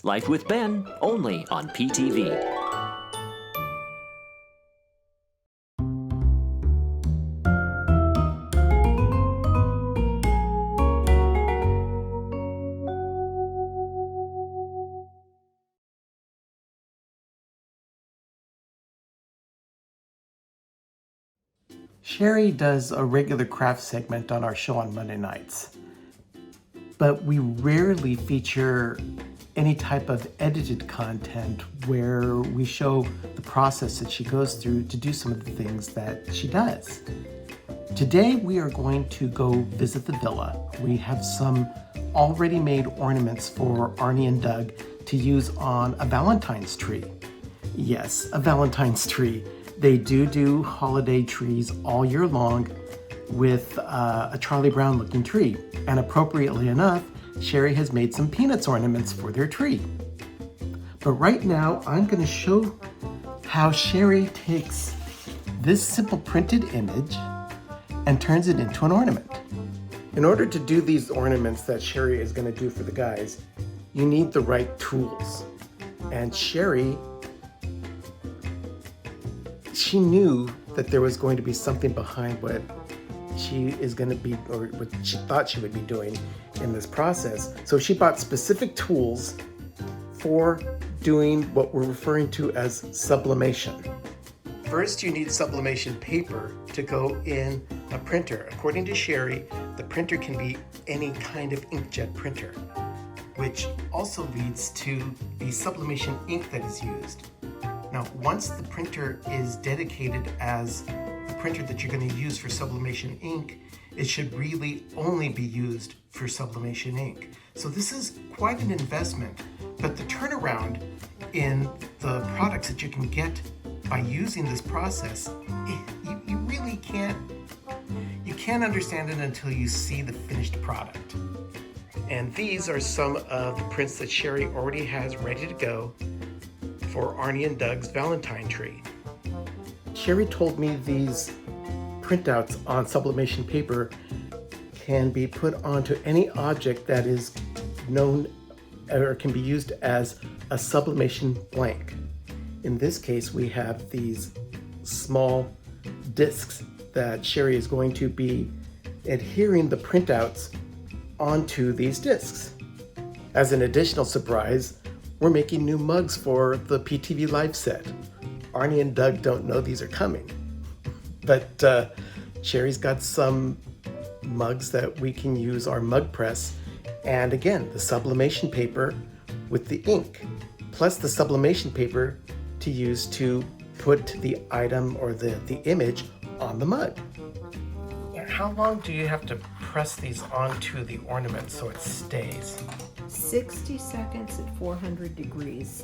Life with Ben, only on PTV. Sherry does a regular craft segment on our show on Monday nights, but we rarely feature any type of edited content where we show the process that she goes through to do some of the things that she does. Today we are going to go visit the villa. We have some already made ornaments for Arnie and Doug to use on a Valentine's tree. Yes, a Valentine's tree. They do holiday trees all year long with a Charlie Brown looking tree. And appropriately enough, Sherry has made some Peanuts ornaments for their tree. But right now, I'm going to show how Sherry takes this simple printed image and turns it into an ornament. In order to do these ornaments that Sherry is going to do for the guys, you need the right tools. And Sherry, she knew that there was going to be something behind what she is going to be, or what she thought she would be doing in this process. So she bought specific tools for doing what we're referring to as sublimation. First, you need sublimation paper to go in a printer. According to Sherry, the printer can be any kind of inkjet printer, which also leads to the sublimation ink that is used. Now, once the printer is dedicated as the printer that you're going to use for sublimation ink, it should really only be used for sublimation ink. So this is quite an investment, but the turnaround in the products that you can get by using this process, you really can't understand it until you see the finished product. And these are some of the prints that Sherry already has ready to go for Arnie and Doug's Valentine tree. Sherry told me these printouts on sublimation paper can be put onto any object that is known or can be used as a sublimation blank. In this case, we have these small discs that Sherry is going to be adhering the printouts onto these discs. As an additional surprise, we're making new mugs for the PTV Live set. Arnie and Doug don't know these are coming, but Sherry's got some mugs that we can use our mug press, and again, the sublimation paper with the ink, plus the sublimation paper to use to put the item or the image on the mug. How long do you have to press these onto the ornament so it stays? 60 seconds at 400 degrees.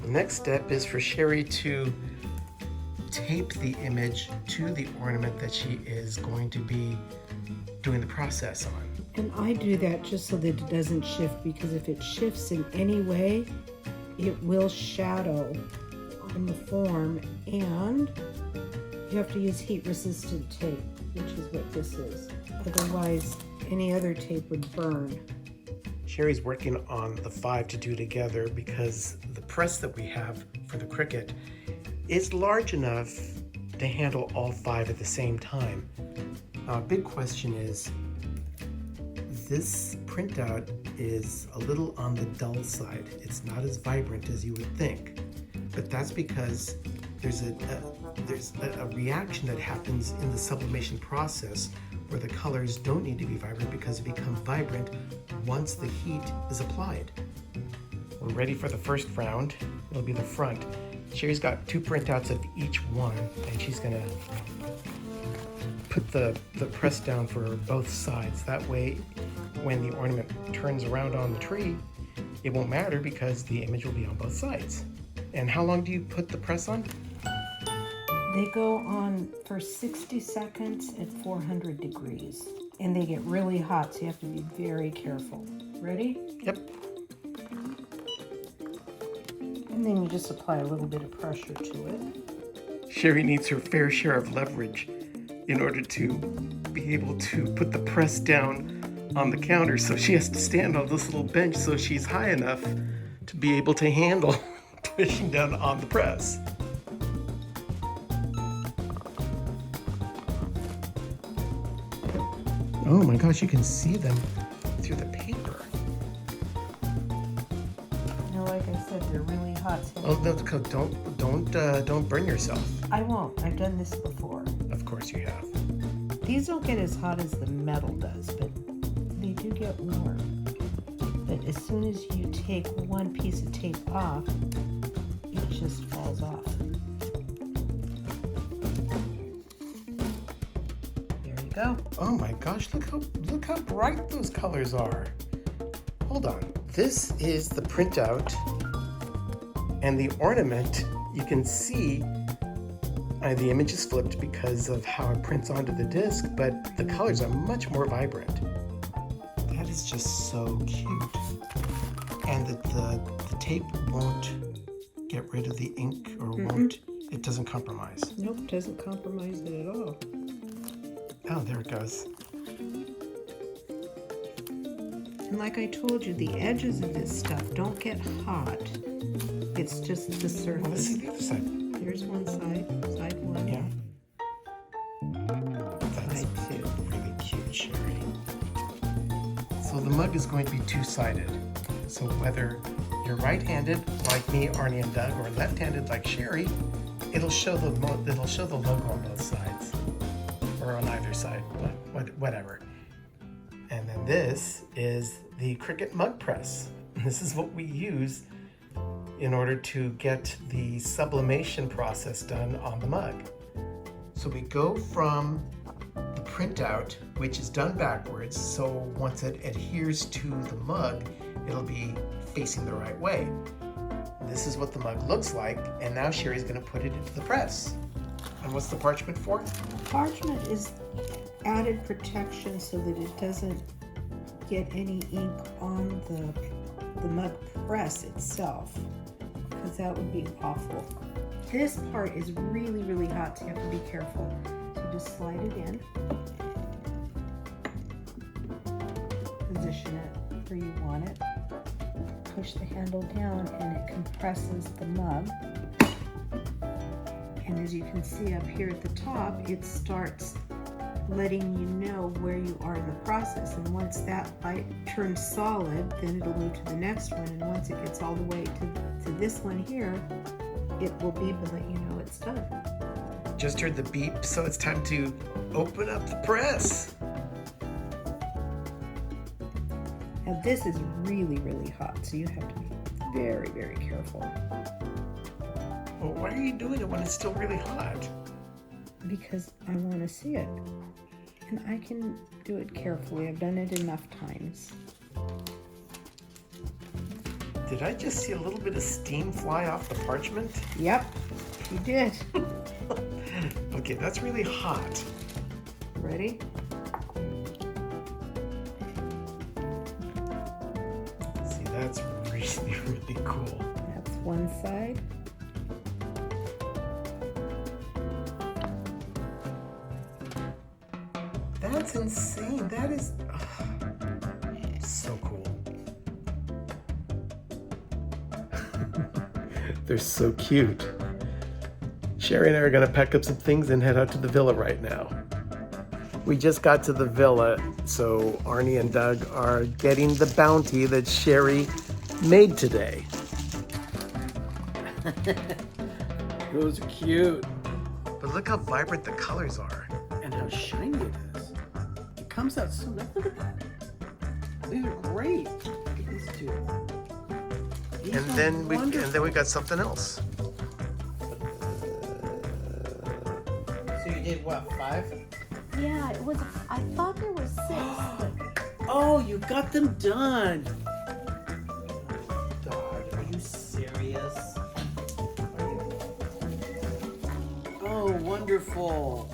The next step is for Sherry to tape the image to the ornament that she is going to be doing the process on. And I do that just so that it doesn't shift, because if it shifts in any way, it will shadow on the form, and you have to use heat-resistant tape, which is what this is. Otherwise, any other tape would burn. Sherry's working on the 5 to do together because the press that we have for the Cricut is large enough to handle all 5 at the same time. Now, a big question is, this printout is a little on the dull side. It's not as vibrant as you would think, but that's because there's a reaction that happens in the sublimation process where the colors don't need to be vibrant because they become vibrant once the heat is applied. We're ready for the first round. It'll be the front. Sherry's got 2 printouts of each one, and she's gonna put the press down for both sides. That way, when the ornament turns around on the tree, it won't matter because the image will be on both sides. And how long do you put the press on? They go on for 60 seconds at 400 degrees. And they get really hot, so you have to be very careful. Ready? Yep. And then you just apply a little bit of pressure to it. Sherry needs her fair share of leverage in order to be able to put the press down on the counter, so she has to stand on this little bench so she's high enough to be able to handle pushing down on the press. Oh my gosh, you can see them through the paper. You know, like I said, they're really hot. Oh, don't burn yourself. I won't. I've done this before. Of course you have. These don't get as hot as the metal does, but they do get warm. But as soon as you take one piece of tape off, it just falls off. There you go. Oh my gosh, look how bright those colors are. Hold on. This is the printout, and the ornament, you can see the image is flipped because of how it prints onto the disc, but the colors are much more vibrant. That is just so cute. And the tape won't get rid of the ink, or it doesn't compromise. Nope, doesn't compromise it at all. Oh, there it goes. And like I told you, the edges of this stuff don't get hot. It's just the surface. Well, let's see the other side. Here's one side, side one. Yeah. That's really cute, Sherry. So the mug is going to be two-sided. So whether you're right-handed like me, Arnie and Doug, or left-handed like Sherry, it'll show the logo on both sides, or on either side, but whatever. And then this is the Cricut mug press. This is what we use in order to get the sublimation process done on the mug. So we go from the printout, which is done backwards, so once it adheres to the mug, it'll be facing the right way. This is what the mug looks like, and now Sherry's gonna put it into the press. And what's the parchment for? Parchment is added protection so that it doesn't get any ink on the mug press itself, because that would be awful. This part is really, really hot, so you have to be careful. So just slide it in, position it where you want it, push the handle down, and it compresses the mug. And as you can see up here at the top, it starts letting you know where you are in the process. And once that light turns solid, then it'll move to the next one. And once it gets all the way to this one here, it will beep and let you know it's done. Just heard the beep, so it's time to open up the press. Now this is really, really hot, so you have to be very, very careful. Well, why are you doing it when it's still really hot? Because I want to see it. And I can do it carefully. I've done it enough times. Did I just see a little bit of steam fly off the parchment? Yep, you did. Okay, that's really hot. Ready? See, that's really, really cool. That's one side. That's insane. That is so cool. They're so cute. Sherry and I are going to pack up some things and head out to the villa right now. We just got to the villa, so Arnie and Doug are getting the bounty that Sherry made today. Those are cute. But look how vibrant the colors are. And how shiny it is. It comes out so nice. Look at that. These are great. Look at these two. These And are then wonderful. we got something else. So you did what, 5? Yeah, it was. I thought there were 6. But Oh, you got them done. God, are you serious? Oh, wonderful.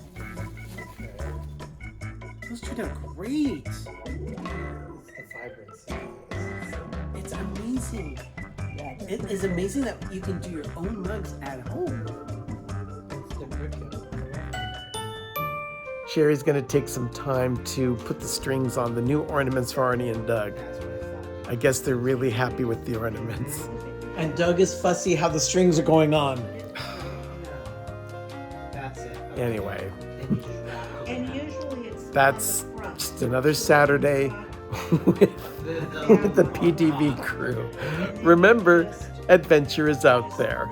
Those turned out great. The vibrancy. It's amazing. It is amazing that you can do your own mugs at home. Sherry's going to take some time to put the strings on the new ornaments for Arnie and Doug. I guess they're really happy with the ornaments. And Doug is fussy how the strings are going on. That's it. Anyway, And usually it's that's just another Saturday with the PTV crew. Remember, adventure is out there.